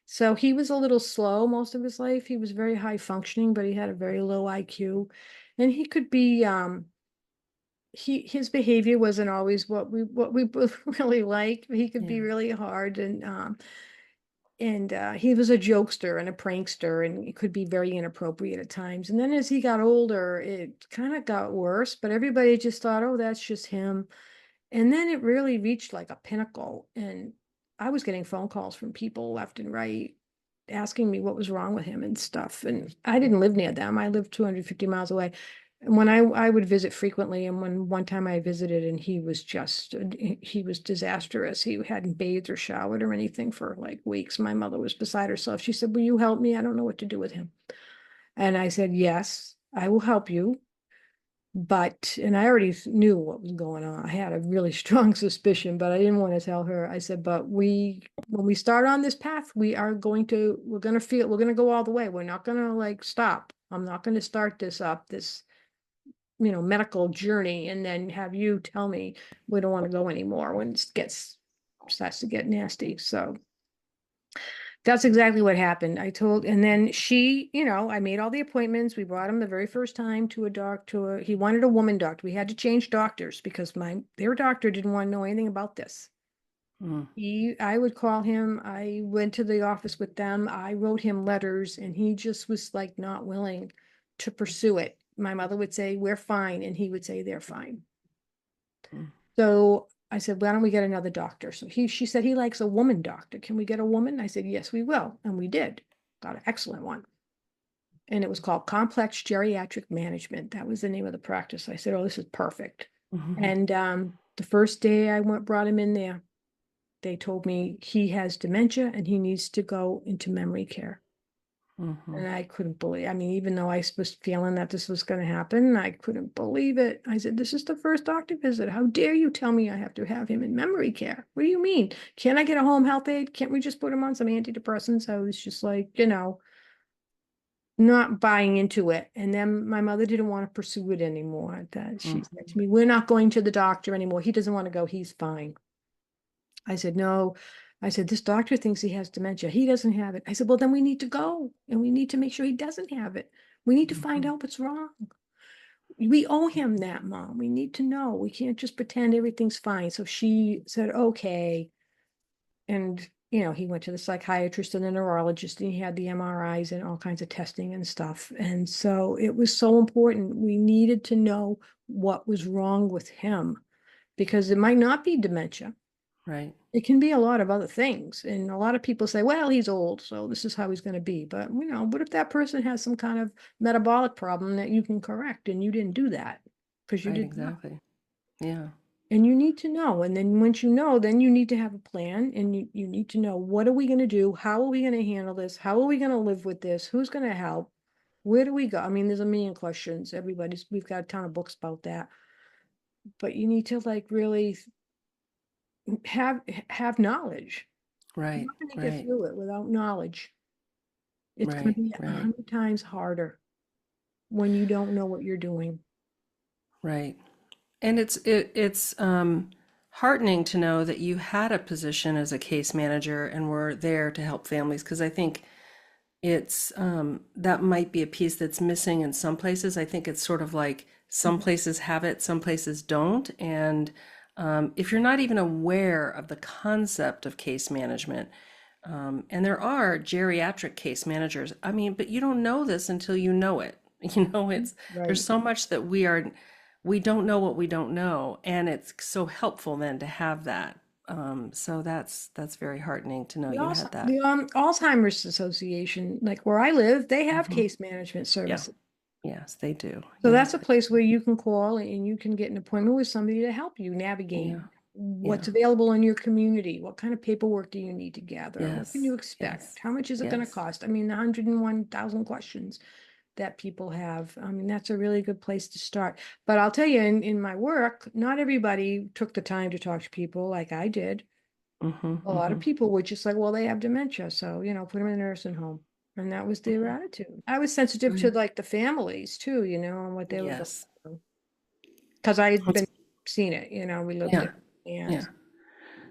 So he was a little slow most of his life. He was very high functioning, but he had a very low IQ. And he could be his behavior wasn't always what we both really liked. He could be Yeah. really hard and he was a jokester and a prankster, and it could be very inappropriate at times. And then as he got older, it kind of got worse, but everybody just thought, oh, that's just him. And then it really reached like a pinnacle. And I was getting phone calls from people left and right asking me what was wrong with him and stuff. And I didn't live near them. I lived 250 miles away. And when I would visit frequently, and when one time I visited and he was disastrous. He hadn't bathed or showered or anything for like weeks. My mother was beside herself. She said, "Will you help me? I don't know what to do with him." And I said, "Yes, I will help you." And I already knew what was going on. I had a really strong suspicion, but I didn't want to tell her. I said, "But when we start on this path, we're going to go all the way. We're not going to like stop. I'm not going to start this medical journey and then have you tell me we don't want to go anymore when starts to get nasty." So that's exactly what happened. And then I made all the appointments. We brought him the very first time to a doctor. He wanted a woman doctor. We had to change doctors because their doctor didn't want to know anything about this. Mm. I would call him. I went to the office with them. I wrote him letters, and he just was like not willing to pursue it. My mother would say, "We're fine," and he would say, "They're fine." Mm. So I said, "Why don't we get another doctor?" So she said he likes a woman doctor. "Can we get a woman?" I said, "Yes, we will." And we did. Got an excellent one. And it was called Complex Geriatric Management. That was the name of the practice. I said, "Oh, this is perfect." Mhm. And the first day brought him in there, they told me he has dementia and he needs to go into memory care. Mhm. And I couldn't believe, I mean, even though I was feeling that this was going to happen, I couldn't believe it. I said, "This is the first doctor visit. How dare you tell me I have to have him in memory care? What do you mean? Can't I get a home health aide? Can't we just put him on some antidepressants?" I was just like, not buying into it. And then my mother didn't want to pursue it anymore. That she said to me, "We're not going to the doctor anymore. He doesn't want to go. He's fine." I said, "No." I said, "This doctor thinks he has dementia. He doesn't have it." I said, "Well, then we need to go and we need to make sure he doesn't have it. We need to find Mhm. out what's wrong. We owe him that, Mom. We need to know. We can't just pretend everything's fine." So she said, "Okay." And, he went to the psychiatrist and the neurologist, and he had the MRIs and all kinds of testing and stuff. And so it was so important. We needed to know what was wrong with him because it might not be dementia. Right. It can be a lot of other things. And a lot of people say, "Well, he's old, so this is how he's going to be." But, what if that person has some kind of metabolic problem that you can correct and you didn't do that because you Right. didn't know? Exactly. Yeah. And you need to know. And then once you know, then you need to have a plan and you need to know, what are we going to do? How are we going to handle this? How are we going to live with this? Who's going to help? Where do we go? I mean, there's a million questions. We've got a ton of books about that. But you need to like really have knowledge. You're Right. not going to get Right. through it without knowledge. It's going Right. to be a Right. 100 times harder when you don't know what you're doing. Right. And it's heartening to know that you had a position as a case manager and were there to help families, because I think it's that might be a piece that's missing in some places. I think it's sort of like some places have it, some places don't. And if you're not even aware of the concept of case management, and there are geriatric case managers, I mean, but you don't know this until you know it. There's Right. so much that we don't know what we don't know, and it's so helpful then to have that. So that's very heartening to know you had that. The Alzheimer's Association, like where I live, they have Mhm. case management Yeah. services. Yes, they do. So Yeah. that's a place where you can call and you can get an appointment with somebody to help you navigate Yeah. what's Yeah. available in your community. What kind of paperwork do you need to gather? What can Yes. you expect? Yes. How much is it going to Yes. cost? I mean, the 101,000 questions that people have. I mean, that's a really good place to start. But I'll tell you, in my work, not everybody took the time to talk to people like I did. Mm-hmm. A lot of Mm-hmm. people were just like, "Well, they have dementia, so, put them in a nursing home." And that was their attitude. I was sensitive to like the families too, you know, and what they were going Yes. through. Because I had That's- been seen it, you know, we lived Yeah. it. And Yeah.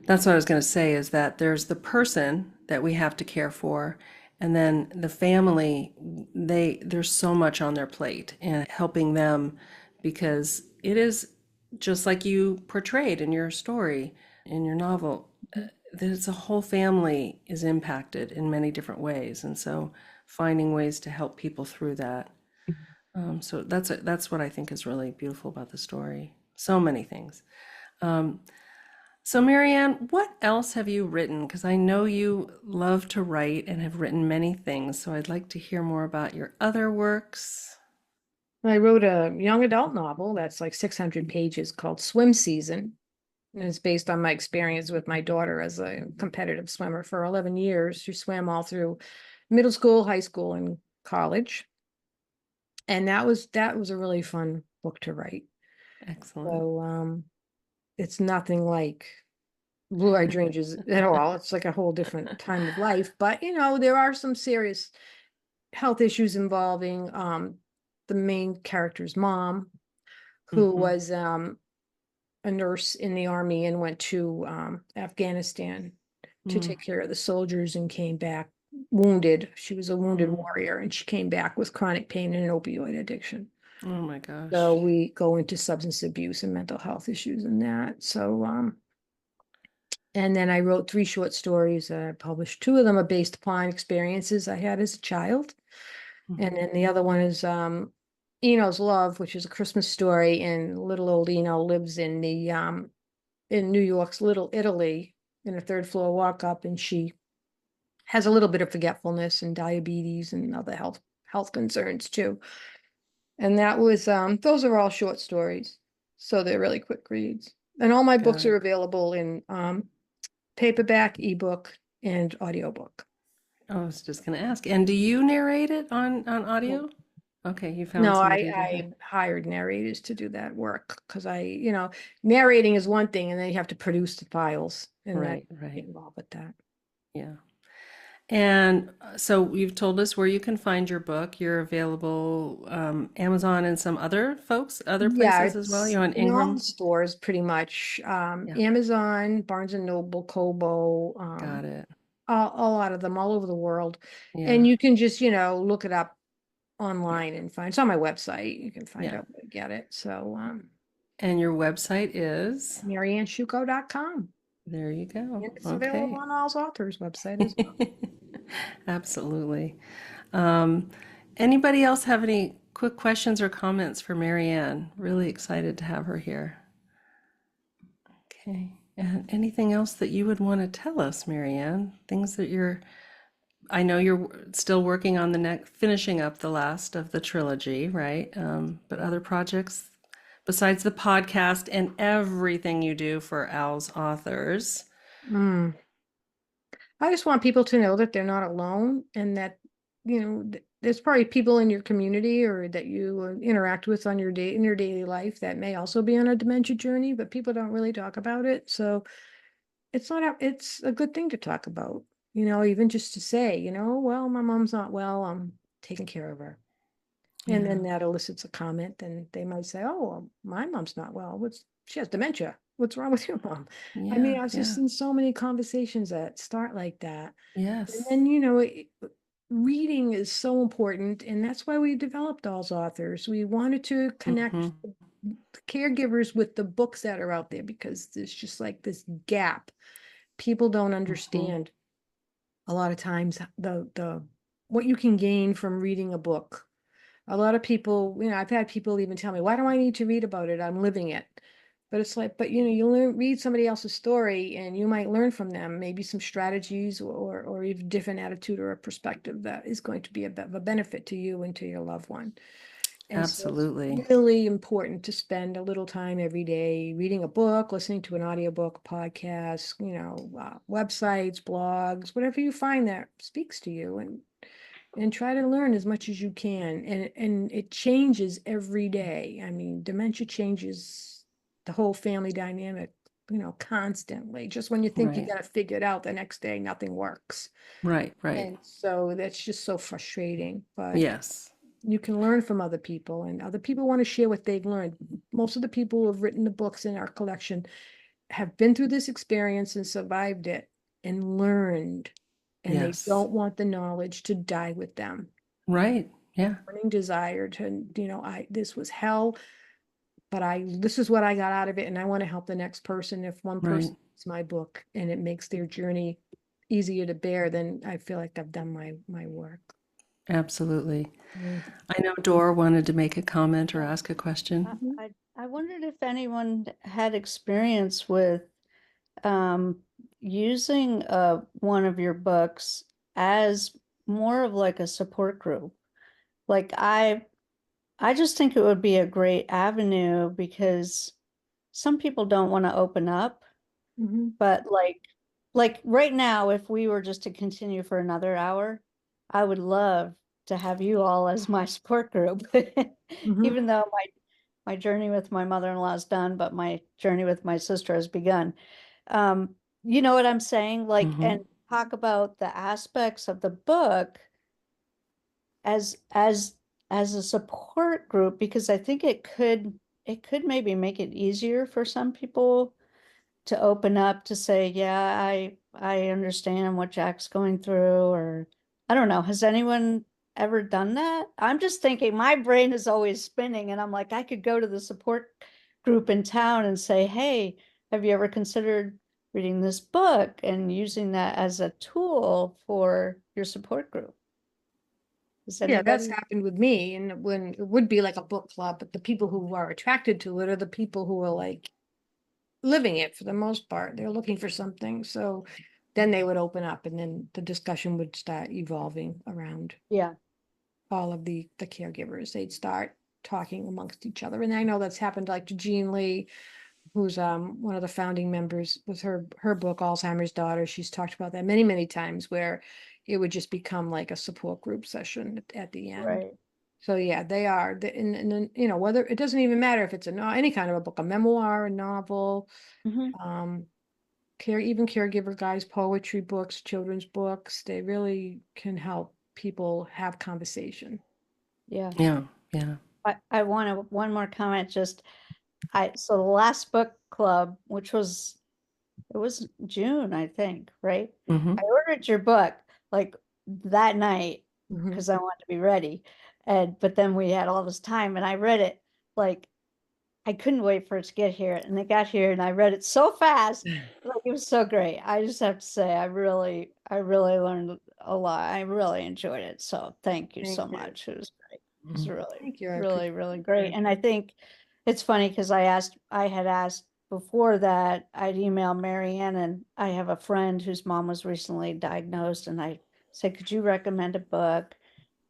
That's what I was going to say is that there's the person that we have to care for, and then the family, there's so much on their plate and helping them because it is just like you portrayed in your story, in your novel, there's a whole family is impacted in many different ways. And so finding ways to help people through that. So that's what I think is really beautiful about the story. So many things. Um, so, Marianne, what else have you written? Because I know you love to write and have written many things. So, I'd like to hear more about your other works. I wrote a young adult novel that's like 600 pages called Swim Season. And it's based on my experience with my daughter as a competitive swimmer for 11 years. She swam all through middle school, high school, and college. And that was a really fun book to write. Excellent. So it's nothing like Blue Hydrangeas at all. It's like a whole different time of life. But you know, there are some serious health issues involving the main character's mom, who Mhm. was a nurse in the army and went to Afghanistan to Mm. take care of the soldiers and came back wounded. She was a wounded Mm. warrior and she came back with chronic pain and an opioid addiction. Oh my gosh. So we go into substance abuse and mental health issues and that. And then I wrote 3 short stories. I published 2 of them are based upon experiences I had as a child. And then the other one is Eno's Love, which is a Christmas story. And little old Eno lives in the in New York's Little Italy in a 3rd floor walk up, and she has a little bit of forgetfulness and diabetes and other health concerns too. And that was those are all short stories. So they're really quick reads. And all my books Got are it. available in paperback, ebook, and audiobook. I was just going to ask. And do you narrate it on audio? Okay, you found No, somebody to. I hired narrators to do that work because you know, narrating is one thing and then you have to produce the files and that Right, right. get involved with that. Yeah. And so you've told us where you can find your book. You're available Amazon and some other folks, other Yeah, places as well. it's You're on in all the Ingram. stores pretty much. Yeah, Amazon, Barnes and Noble, Kobo, got it. a lot of them all over the world. And Yeah, you can just, you know, look it up online and find it's on my website. You can find yeah. out where to get it. So And your website is? MarianneSciucco.com. There you go. And it's available Okay. on AlzAuthors website as well. Absolutely. Um, Anybody else have any quick questions or comments for Marianne? Really excited to have her here. Okay. And anything else that you would want to tell us, Marianne? Things that I know you're still working on the next, finishing up the last of the trilogy, right? But other projects besides the podcast and everything you do for Al's authors. Mm. I just want people to know that they're not alone and that, you know, there's probably people in your community or that you interact with on in your daily life that may also be on a dementia journey, but people don't really talk about it. So it's a good thing to talk about, you know, even just to say, you know, well, my mom's not well, I'm taking care of her. And Yeah. then that elicits a comment and they might say, oh, well, my mom's not well. She has dementia. What's wrong with your mom? I mean, Yeah. I've just Yeah. seen so many conversations that start like that. And Yes. then, you know, reading is so important. And that's why we developed AlzAuthors. We wanted to connect Hmm. caregivers with the books that are out there because there's just like this gap. People don't Hmm. understand a lot of times the what you can gain from reading a book. A lot of people, you know, I've had people even tell me, why do I need to read about it? I'm living it. But it's like, but you know, read somebody else's story and you might learn from them, maybe some strategies or even different attitude or a perspective that is going to be of a benefit to you and to your loved one. And so it's Absolutely. really important to spend a little time every day reading a book, listening to an audiobook, podcast, you know, websites, blogs, whatever you find that speaks to you and try to learn as much as you can. And it changes every day. I mean, dementia changes the whole family dynamic constantly. Just when you think you Right. got it figured out, the next day nothing works. Right. Right. And so that's just so frustrating. But Yes. you can learn from other people, and other people want to share what they've learned. Most of the people who have written the books in our collection have been through this experience and survived it and learned, and they Yes. don't want the knowledge to die with them. Right. Yeah. Burning desire to, this was hell, but this is what I got out of it, and I want to help the next person. If one Right. person reads my book and it makes their journey easier to bear, then I feel like I've done my work. Absolutely. Mm. I know Dora wanted to make a comment or ask a question. I wondered if anyone had experience with using one of your books as more of like a support group. Like I just think it would be a great avenue because some people don't want to open up, Mhm. but like right now, if we were just to continue for another hour, I would love to have you all as my support group. Mhm. Even though my journey with my mother-in-law is done, but my journey with my sister has begun. You know what I'm saying? Like, Mhm. and talk about the aspects of the book as a support group, because I think it could maybe make it easier for some people to open up to say, yeah, I understand what Jack's going through, or I don't know. Has anyone ever done that? I'm just thinking my brain is always spinning, and I'm like, I could go to the support group in town and say, hey, have you ever considered reading this book and using that as a tool for your support group? Does Yeah, that's anybody? happened with me, and when it would be like a book club, but the people who are attracted to it are the people who are like living it for the most part. They're looking for something. So then they would open up, and then the discussion would start evolving around Yeah, all of the caregivers. They'd start talking amongst each other. And I know that's happened like to Jean Lee, who's one of the founding members with her book, Alzheimer's Daughter. She's talked about that many, many times, where it would just become like a support group session at the end. right. So yeah, they are. And then, whether it doesn't even matter if it's any kind of a book, a memoir, a novel, Mhm. even caregiver guides, poetry books, children's books, they really can help people have conversation. Yeah. Yeah. Yeah. I want one more comment. So the last book club, which was June, I think, right? Mhm. I ordered your book like that night Mhm. because I wanted to be ready. But then we had all this time, and I read it like I couldn't wait for it to get here. And it got here, and I read it so fast. Like, it was so great. I just have to say, I really learned a lot. I really enjoyed it. So thank you Thank so you. much. It was great. It was Mhm. really, Thank you. I really, appreciate really it. great. And I think it's funny because I had asked before that I'd email Marianne, and I have a friend whose mom was recently diagnosed, and I said, could you recommend a book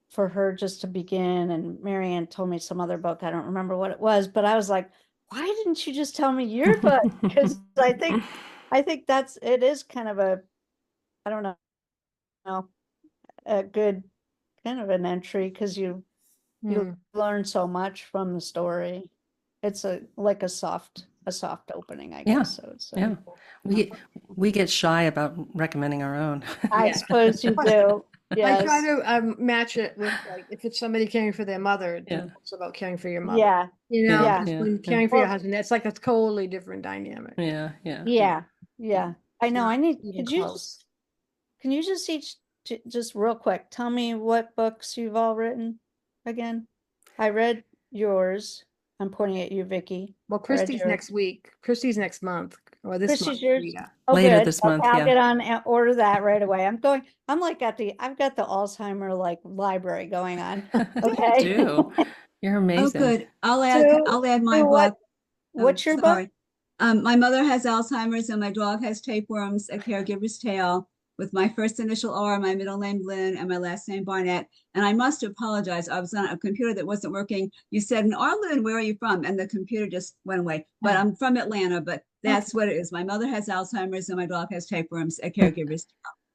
for her just to begin? And Marianne told me some other book. I don't remember what it was, but I was like, why didn't you just tell me your book? Because I think it is kind of I don't know, a good kind of an entry, because you Mm. learn so much from the story. It's like a soft opening, I Yeah. guess. So it's Yeah. We get shy about recommending our own. I Yeah. suppose you do. I try Yes. to match it with, like, if it's somebody caring for their mother, the Yeah. book's about caring for your mother. Yeah. Yeah. Yeah. Because Yeah. when Yeah. caring for your Well, husband, that's like a totally different dynamic. Yeah. Yeah. yeah. Yeah. I It's know. not I need, even could you close. can you just just real quick, tell me what books you've all written again? I read yours. I'm pointing at you, Vicky. Well, I read Christy's yours. next week. Christy's next month or this Christy's month. yours. Yeah. Oh, Later good. this Okay, month. I'll Yeah. get on and order that right away. I'm like I've got the Alzheimer like library going on. Okay. Do. You're Oh, amazing. good. I'll Sue, add my Sue, book. Oh, what's your book? sorry. My mother has Alzheimer's and my dog has tapeworms, A Caregiver's Tale, with my first initial R, my middle name Lynn, and my last name Barnett. And I must apologize. I was on a computer that wasn't working. You said, Lynn, where are you from? And the computer just went away. But I'm from Atlanta, but that's what it is. My mother has Alzheimer's and my dog has tapeworms, A Caregiver's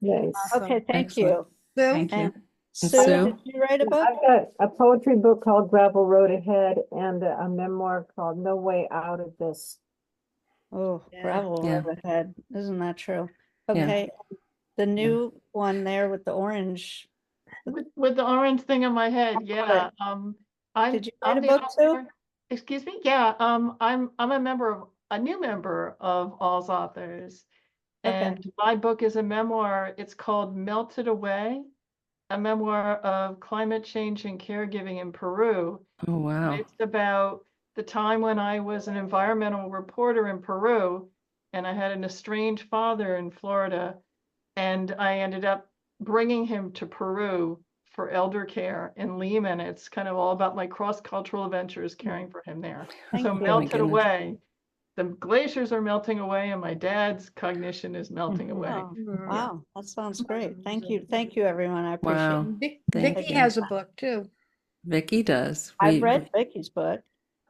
Tale. Nice. Awesome. Okay, thank Excellent. you. Sue? Thank you. And And Sue, Sue? did you write a book? I've got a poetry book called Gravel Road Ahead and a memoir called No Way Out of This. Oh, Yeah. gravel Yeah. overhead. Isn't that true? Yeah. Okay. The new one there with the orange. With the orange thing on my head, yeah. Did you I'm write a the book too? author. Excuse me? Yeah, I'm a new member of AlzAuthors. Okay. And my book is a memoir. It's called Melted Away, a memoir of climate change and caregiving in Peru. Oh, wow. It's about the time when I was an environmental reporter in Peru, and I had an estranged father in Florida, and I ended up bringing him to Peru for elder care in Lima. And it's kind of all about my cross-cultural adventures caring for him there. Thank So you. Melted goodness. Away. The glaciers are melting away, and my dad's cognition is melting away. Oh, Mhm. wow. That sounds great. Thank you. Thank you, everyone. I appreciate Wow. it. Thank Vicky you. has a book too. Vicky does. I've read Vicky's book.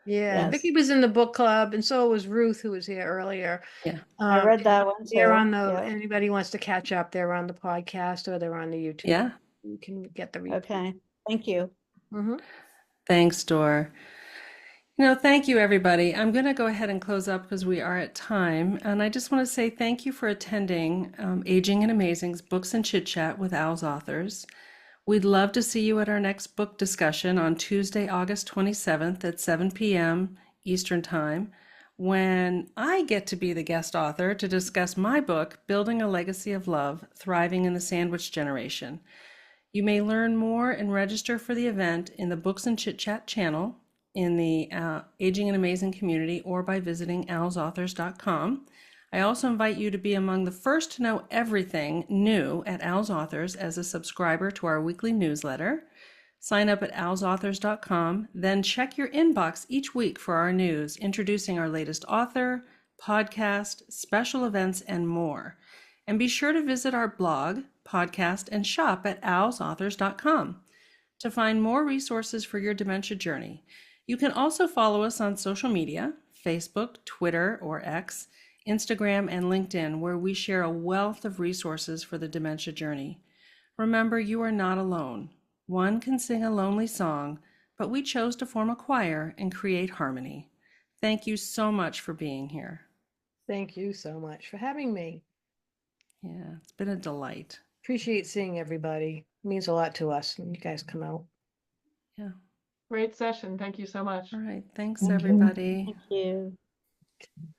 Yeah, Yes. Vicky was in the book club, and so was Ruth, who was here earlier. Yeah. I read that one They're too. on the, Yeah. anybody wants to catch up, they're on the podcast or they're on the YouTube. Yeah. You can get the replay. Okay. Thank you. Mhm. Thanks, Dor. Thank you, everybody. I'm going to go ahead and close up because we are at time. And I just want to say thank you for attending Aging and Amazing's Books and Chit Chat with AlzAuthors. We'd love to see you at our next book discussion on Tuesday, August 27th at 7 p.m. Eastern Time, when I get to be the guest author to discuss my book, Building a Legacy of Love, Thriving in the Sandwich Generation. You may learn more and register for the event in the Books and Chit Chat channel in the Aging and Amazing community or by visiting AlzAuthors.com. I also invite you to be among the first to know everything new at AlzAuthors as a subscriber to our weekly newsletter. Sign up at AlzAuthors.com, then check your inbox each week for our news, introducing our latest author, podcast, special events, and more. And be sure to visit our blog, podcast, and shop at AlzAuthors.com to find more resources for your dementia journey. You can also follow us on social media, Facebook, Twitter, or X, Instagram, and LinkedIn, where we share a wealth of resources for the dementia journey. Remember, you are not alone. One can sing a lonely song, but we chose to form a choir and create harmony. Thank you so much for being here. Thank you so much for having me. Yeah, it's been a delight. Appreciate seeing everybody. It means a lot to us when you guys come out. Yeah. Great session. Thank you so much. All right. Thanks, Thank you. everybody. Thank you.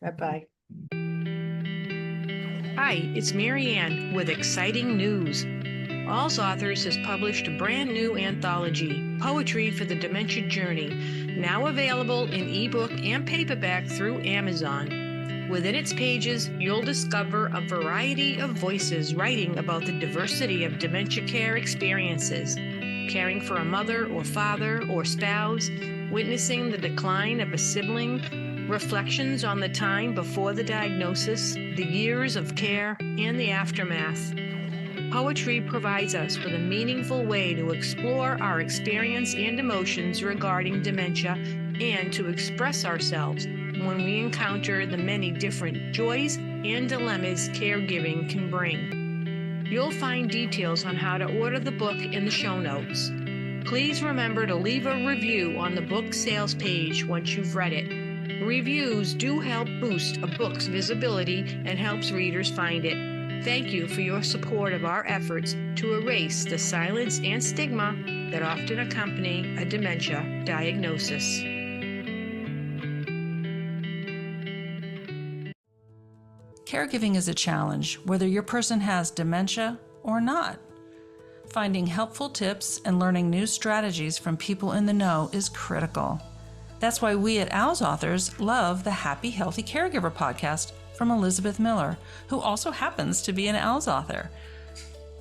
Bye-bye. Hi, it's Marianne with exciting news. AlzAuthors has published a brand new anthology, Poetry for the Dementia Journey, now available in ebook and paperback through Amazon. Within its pages, you'll discover a variety of voices writing about the diversity of dementia care experiences, caring for a mother or father or spouse, witnessing the decline of a sibling, reflections on the time before the diagnosis, the years of care, and the aftermath. Poetry provides us with a meaningful way to explore our experience and emotions regarding dementia and to express ourselves when we encounter the many different joys and dilemmas caregiving can bring. You'll find details on how to order the book in the show notes. Please remember to leave a review on the book sales page once you've read it. Reviews do help boost a book's visibility and helps readers find it. Thank you for your support of our efforts to erase the silence and stigma that often accompany a dementia diagnosis. Caregiving is a challenge, whether your person has dementia or not. Finding helpful tips and learning new strategies from people in the know is critical. That's why we at AlzAuthors love the Happy Healthy Caregiver podcast from Elizabeth Miller, who also happens to be an AlzAuthor.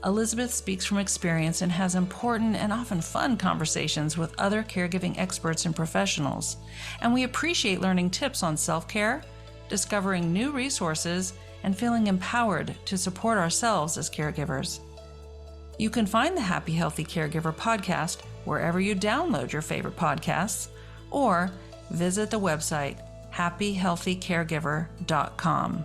Elizabeth speaks from experience and has important and often fun conversations with other caregiving experts and professionals. And we appreciate learning tips on self-care, discovering new resources, and feeling empowered to support ourselves as caregivers. You can find the Happy Healthy Caregiver podcast wherever you download your favorite podcasts, or visit the website happyhealthycaregiver.com.